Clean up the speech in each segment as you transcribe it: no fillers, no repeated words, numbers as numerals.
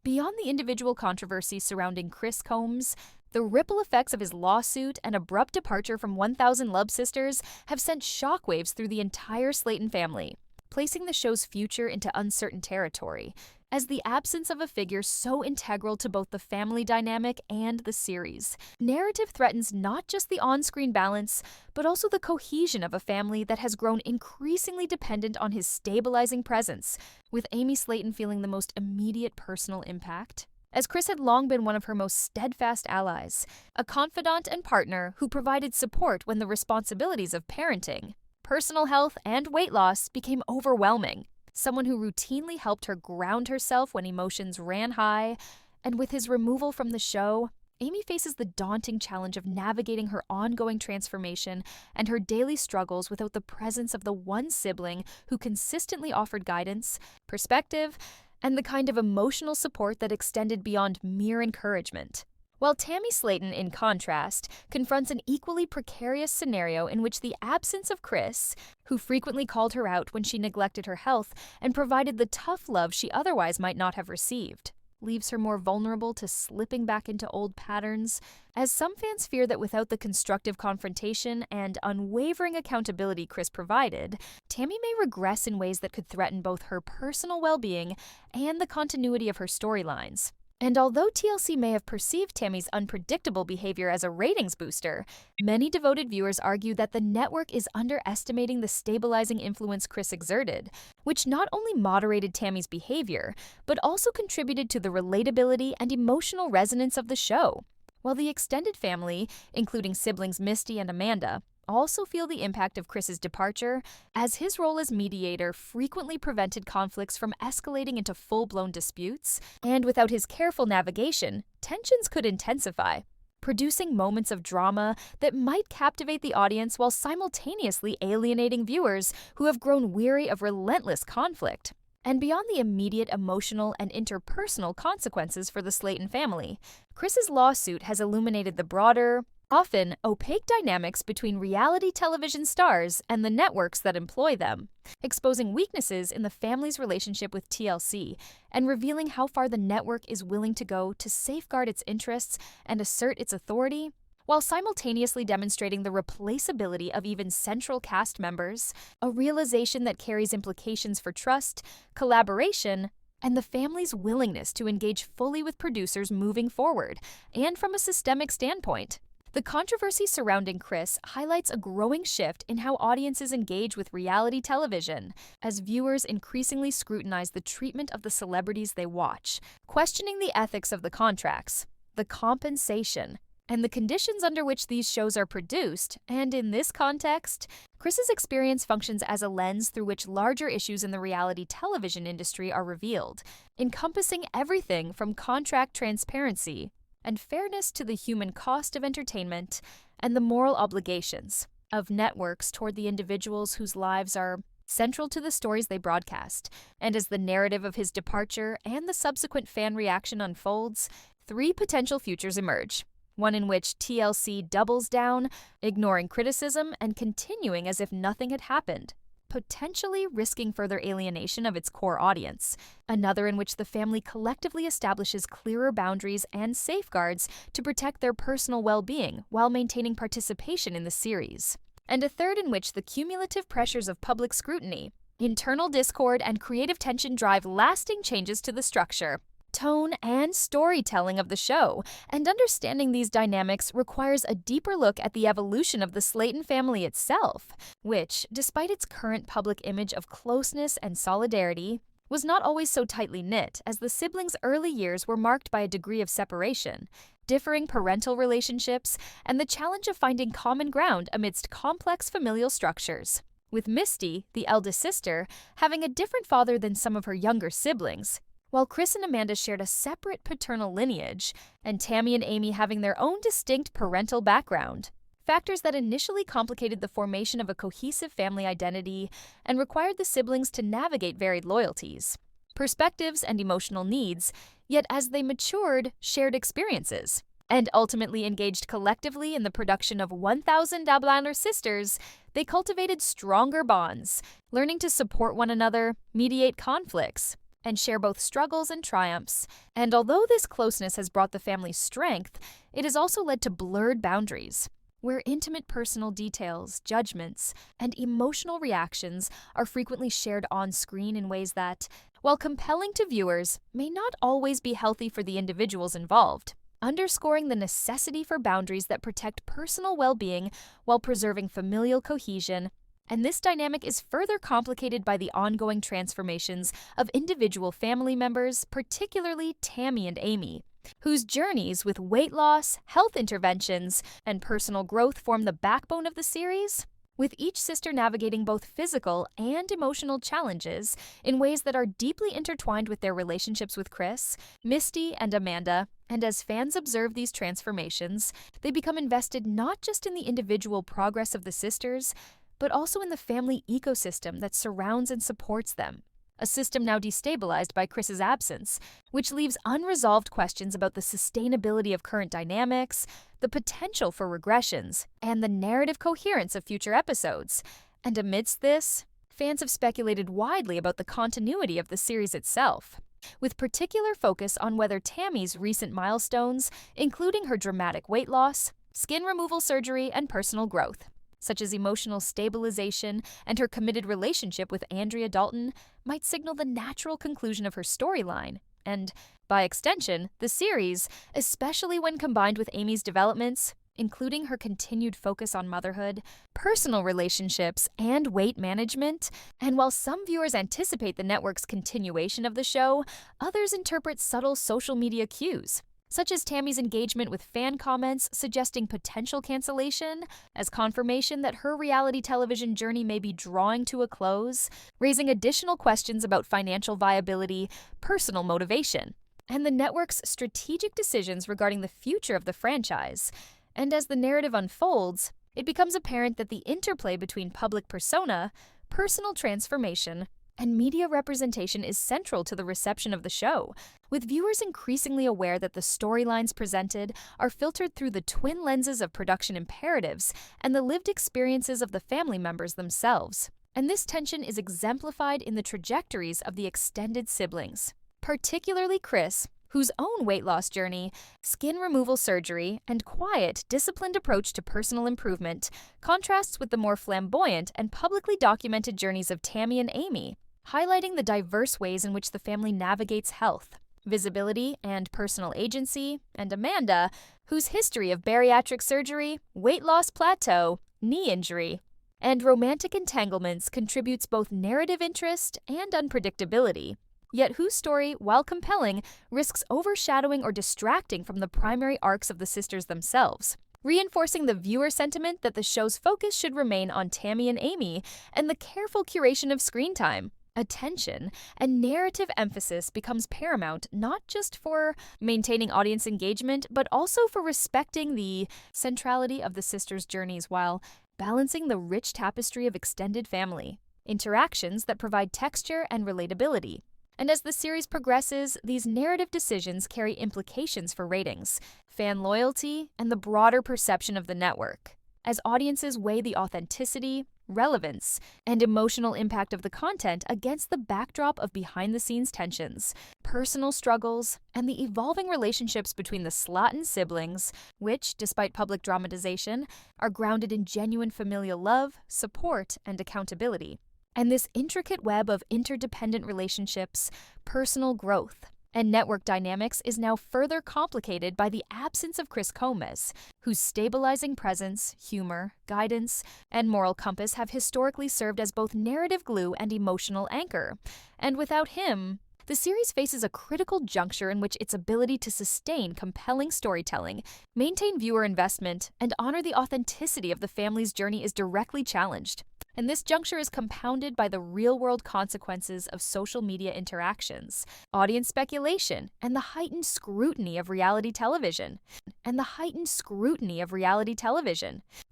Beyond the individual controversy surrounding Chris Combs, the ripple effects of his lawsuit and abrupt departure from 1000 Love Sisters have sent shockwaves through the entire Slaton family, placing the show's future into uncertain territory, as the absence of a figure so integral to both the family dynamic and the series. Narrative threatens not just the on-screen balance, but also the cohesion of a family that has grown increasingly dependent on his stabilizing presence, with Amy Slaton feeling the most immediate personal impact. As Chris had long been one of her most steadfast allies, a confidant and partner who provided support when the responsibilities of parenting, personal health, and weight loss became overwhelming. Someone who routinely helped her ground herself when emotions ran high, and with his removal from the show, Amy faces the daunting challenge of navigating her ongoing transformation and her daily struggles without the presence of the one sibling who consistently offered guidance, perspective, and the kind of emotional support that extended beyond mere encouragement. While Tammy Slaton, in contrast, confronts an equally precarious scenario in which the absence of Chris, who frequently called her out when she neglected her health and provided the tough love she otherwise might not have received, leaves her more vulnerable to slipping back into old patterns, as some fans fear that without the constructive confrontation and unwavering accountability Chris provided, Tammy may regress in ways that could threaten both her personal well-being and the continuity of her storylines. And although TLC may have perceived Tammy's unpredictable behavior as a ratings booster, many devoted viewers argue that the network is underestimating the stabilizing influence Chris exerted, which not only moderated Tammy's behavior, but also contributed to the relatability and emotional resonance of the show. While the extended family, including siblings Misty and Amanda, also feel the impact of Chris's departure, as his role as mediator frequently prevented conflicts from escalating into full-blown disputes, and without his careful navigation, tensions could intensify, producing moments of drama that might captivate the audience while simultaneously alienating viewers who have grown weary of relentless conflict. And beyond the immediate emotional and interpersonal consequences for the Slaton family, Chris's lawsuit has illuminated the broader, often opaque dynamics between reality television stars and the networks that employ them, exposing weaknesses in the family's relationship with TLC and revealing how far the network is willing to go to safeguard its interests and assert its authority, while simultaneously demonstrating the replaceability of even central cast members, a realization that carries implications for trust, collaboration, and the family's willingness to engage fully with producers moving forward, and from a systemic standpoint. The controversy surrounding Chris highlights a growing shift in how audiences engage with reality television, as viewers increasingly scrutinize the treatment of the celebrities they watch, questioning the ethics of the contracts, the compensation, and the conditions under which these shows are produced. And in this context, Chris's experience functions as a lens through which larger issues in the reality television industry are revealed, encompassing everything from contract transparency and fairness to the human cost of entertainment and the moral obligations of networks toward the individuals whose lives are central to the stories they broadcast. And as the narrative of his departure and the subsequent fan reaction unfolds, 3 potential futures emerge. One in which TLC doubles down, ignoring criticism and continuing as if nothing had happened, potentially risking further alienation of its core audience. Another in which the family collectively establishes clearer boundaries and safeguards to protect their personal well-being while maintaining participation in the series. And a third in which the cumulative pressures of public scrutiny, internal discord, and creative tension drive lasting changes to the structure, tone, and storytelling of the show, and understanding these dynamics requires a deeper look at the evolution of the Slaton family itself, which, despite its current public image of closeness and solidarity, was not always so tightly knit, as the siblings' early years were marked by a degree of separation, differing parental relationships, and the challenge of finding common ground amidst complex familial structures. With Misty, the eldest sister, having a different father than some of her younger siblings, while Chris and Amanda shared a separate paternal lineage, and Tammy and Amy having their own distinct parental background. Factors that initially complicated the formation of a cohesive family identity and required the siblings to navigate varied loyalties, perspectives, and emotional needs, yet as they matured, shared experiences, and ultimately engaged collectively in the production of 1000 Sisters, they cultivated stronger bonds, learning to support one another, mediate conflicts, and share both struggles and triumphs. And although this closeness has brought the family strength, it has also led to blurred boundaries, where intimate personal details, judgments, and emotional reactions are frequently shared on screen in ways that, while compelling to viewers, may not always be healthy for the individuals involved, underscoring the necessity for boundaries that protect personal well-being while preserving familial cohesion. And this dynamic is further complicated by the ongoing transformations of individual family members, particularly Tammy and Amy, whose journeys with weight loss, health interventions, and personal growth form the backbone of the series, with each sister navigating both physical and emotional challenges in ways that are deeply intertwined with their relationships with Chris, Misty, and Amanda. And as fans observe these transformations, they become invested not just in the individual progress of the sisters, but also in the family ecosystem that surrounds and supports them. A system now destabilized by Chris's absence, which leaves unresolved questions about the sustainability of current dynamics, the potential for regressions, and the narrative coherence of future episodes. And amidst this, fans have speculated widely about the continuity of the series itself, with particular focus on whether Tammy's recent milestones, including her dramatic weight loss, skin removal surgery, and personal growth, such as emotional stabilization and her committed relationship with Andrea Dalton, might signal the natural conclusion of her storyline, and, by extension, the series, especially when combined with Amy's developments, including her continued focus on motherhood, personal relationships, and weight management. And while some viewers anticipate the network's continuation of the show, others interpret subtle social media cues, such as Tammy's engagement with fan comments suggesting potential cancellation, as confirmation that her reality television journey may be drawing to a close, raising additional questions about financial viability, personal motivation, and the network's strategic decisions regarding the future of the franchise. And as the narrative unfolds, it becomes apparent that the interplay between public persona, personal transformation, and media representation is central to the reception of the show, with viewers increasingly aware that the storylines presented are filtered through the twin lenses of production imperatives and the lived experiences of the family members themselves. And this tension is exemplified in the trajectories of the extended siblings, particularly Chris, whose own weight loss journey, skin removal surgery, and quiet, disciplined approach to personal improvement contrasts with the more flamboyant and publicly documented journeys of Tammy and Amy, highlighting the diverse ways in which the family navigates health, visibility, and personal agency, and Amanda, whose history of bariatric surgery, weight loss plateau, knee injury, and romantic entanglements contributes both narrative interest and unpredictability, yet whose story, while compelling, risks overshadowing or distracting from the primary arcs of the sisters themselves, reinforcing the viewer sentiment that the show's focus should remain on Tammy and Amy and the careful curation of screen time. Attention and narrative emphasis becomes paramount not just for maintaining audience engagement, but also for respecting the centrality of the sisters' journeys while balancing the rich tapestry of extended family interactions that provide texture and relatability. And as the series progresses, these narrative decisions carry implications for ratings, fan loyalty, and the broader perception of the network, as audiences weigh the authenticity, relevance, and emotional impact of the content against the backdrop of behind-the-scenes tensions, personal struggles, and the evolving relationships between the Slaton siblings, which, despite public dramatization, are grounded in genuine familial love, support, and accountability. And this intricate web of interdependent relationships, personal growth, and network dynamics is now further complicated by the absence of Chris Comas, whose stabilizing presence, humor, guidance, and moral compass have historically served as both narrative glue and emotional anchor. And without him, the series faces a critical juncture in which its ability to sustain compelling storytelling, maintain viewer investment, and honor the authenticity of the family's journey is directly challenged. And this juncture is compounded by the real-world consequences of social media interactions, audience speculation, and the heightened scrutiny of reality television.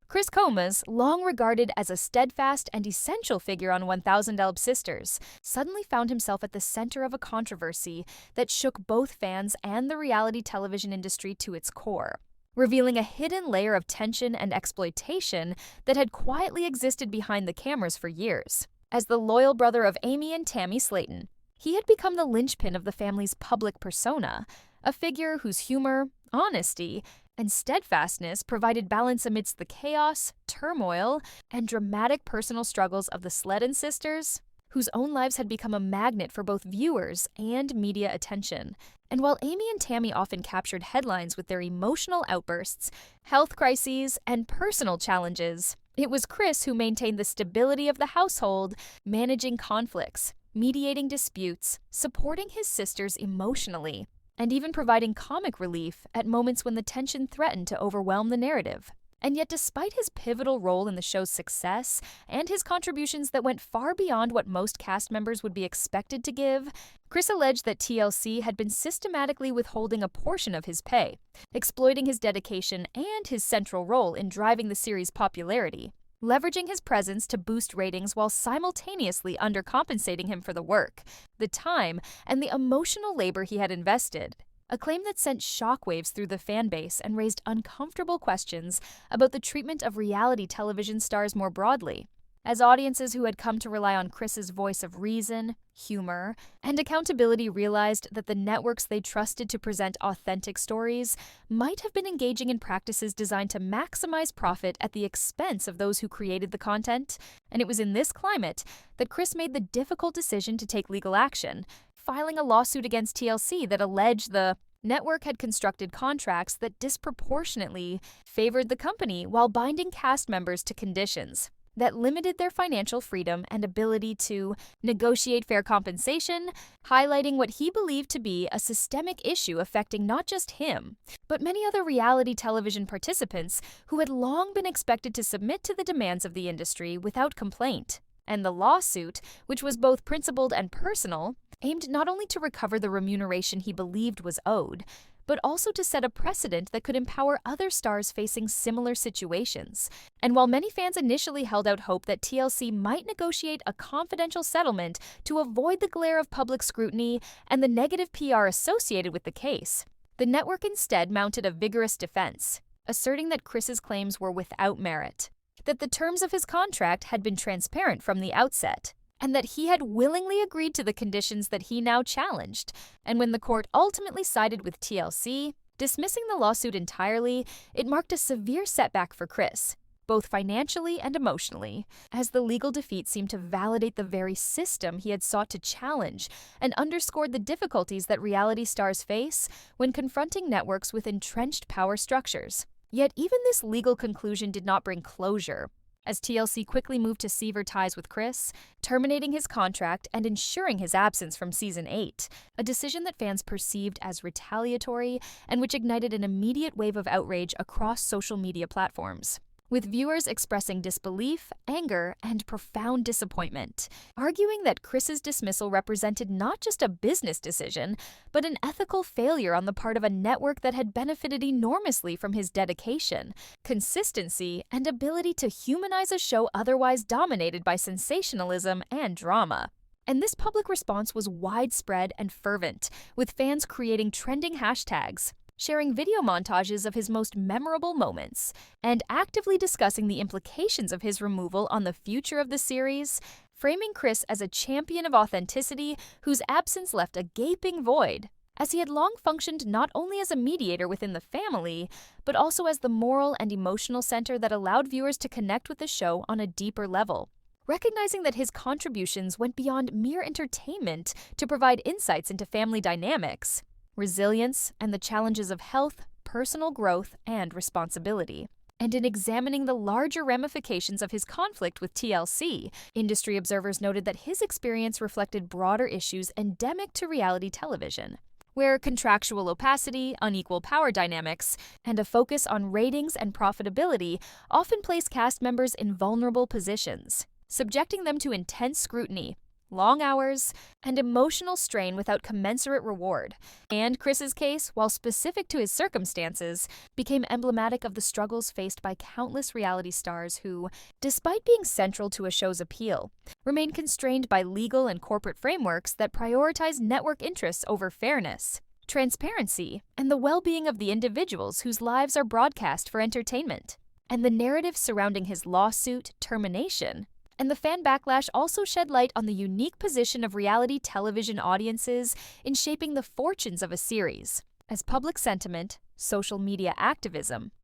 Chris Comas, long regarded as a steadfast and essential figure on 1000 Elb Sisters, suddenly found himself at the center of a controversy that shook both fans and the reality television industry to its core, revealing a hidden layer of tension and exploitation that had quietly existed behind the cameras for years. As the loyal brother of Amy and Tammy Slaton, He had become the linchpin of the family's public persona, a figure whose humor, honesty, and steadfastness provided balance amidst the chaos, turmoil, and dramatic personal struggles of the Slaton sisters, whose own lives had become a magnet for both viewers and media attention. And while Amy and Tammy often captured headlines with their emotional outbursts, health crises, and personal challenges, it was Chris who maintained the stability of the household, managing conflicts, mediating disputes, supporting his sisters emotionally, and even providing comic relief at moments when the tension threatened to overwhelm the narrative. And yet, despite his pivotal role in the show's success and his contributions that went far beyond what most cast members would be expected to give, Chris alleged that TLC had been systematically withholding a portion of his pay, exploiting his dedication and his central role in driving the series' popularity, leveraging his presence to boost ratings while simultaneously undercompensating him for the work, the time, and the emotional labor he had invested. A claim that sent shockwaves through the fan base and raised uncomfortable questions about the treatment of reality television stars more broadly, as audiences who had come to rely on Chris's voice of reason, humor, and accountability realized that the networks they trusted to present authentic stories might have been engaging in practices designed to maximize profit at the expense of those who created the content. And it was in this climate that Chris made the difficult decision to take legal action, filing a lawsuit against TLC that alleged the network had constructed contracts that disproportionately favored the company while binding cast members to conditions that limited their financial freedom and ability to negotiate fair compensation, highlighting what he believed to be a systemic issue affecting not just him, but many other reality television participants who had long been expected to submit to the demands of the industry without complaint. And the lawsuit, which was both principled and personal, aimed not only to recover the remuneration he believed was owed, but also to set a precedent that could empower other stars facing similar situations. And while many fans initially held out hope that TLC might negotiate a confidential settlement to avoid the glare of public scrutiny and the negative PR associated with the case, the network instead mounted a vigorous defense, asserting that Chris's claims were without merit, that the terms of his contract had been transparent from the outset, and that he had willingly agreed to the conditions that he now challenged. And when the court ultimately sided with TLC, dismissing the lawsuit entirely, it marked a severe setback for Chris, both financially and emotionally, as the legal defeat seemed to validate the very system he had sought to challenge and underscored the difficulties that reality stars face when confronting networks with entrenched power structures. Yet even this legal conclusion did not bring closure, as TLC quickly moved to sever ties with Chris, terminating his contract and ensuring his absence from Season 8, a decision that fans perceived as retaliatory and which ignited an immediate wave of outrage across social media platforms, with viewers expressing disbelief, anger, and profound disappointment, arguing that Chris's dismissal represented not just a business decision, but an ethical failure on the part of a network that had benefited enormously from his dedication, consistency, and ability to humanize a show otherwise dominated by sensationalism and drama. And this public response was widespread and fervent, with fans creating trending hashtags, sharing video montages of his most memorable moments, and actively discussing the implications of his removal on the future of the series, framing Chris as a champion of authenticity whose absence left a gaping void, as he had long functioned not only as a mediator within the family, but also as the moral and emotional center that allowed viewers to connect with the show on a deeper level. Recognizing that his contributions went beyond mere entertainment to provide insights into family dynamics, resilience, and the challenges of health, personal growth, and responsibility. And in examining the larger ramifications of his conflict with TLC, industry observers noted that his experience reflected broader issues endemic to reality television, where contractual opacity, unequal power dynamics, and a focus on ratings and profitability often place cast members in vulnerable positions, subjecting them to intense scrutiny, long hours, and emotional strain without commensurate reward. And Chris's case, while specific to his circumstances, became emblematic of the struggles faced by countless reality stars who, despite being central to a show's appeal, remain constrained by legal and corporate frameworks that prioritize network interests over fairness, transparency, and the well-being of the individuals whose lives are broadcast for entertainment. And the narrative surrounding his lawsuit, termination, And the fan backlash also shed light on the unique position of reality television audiences in shaping the fortunes of a series, as public sentiment, social media activism,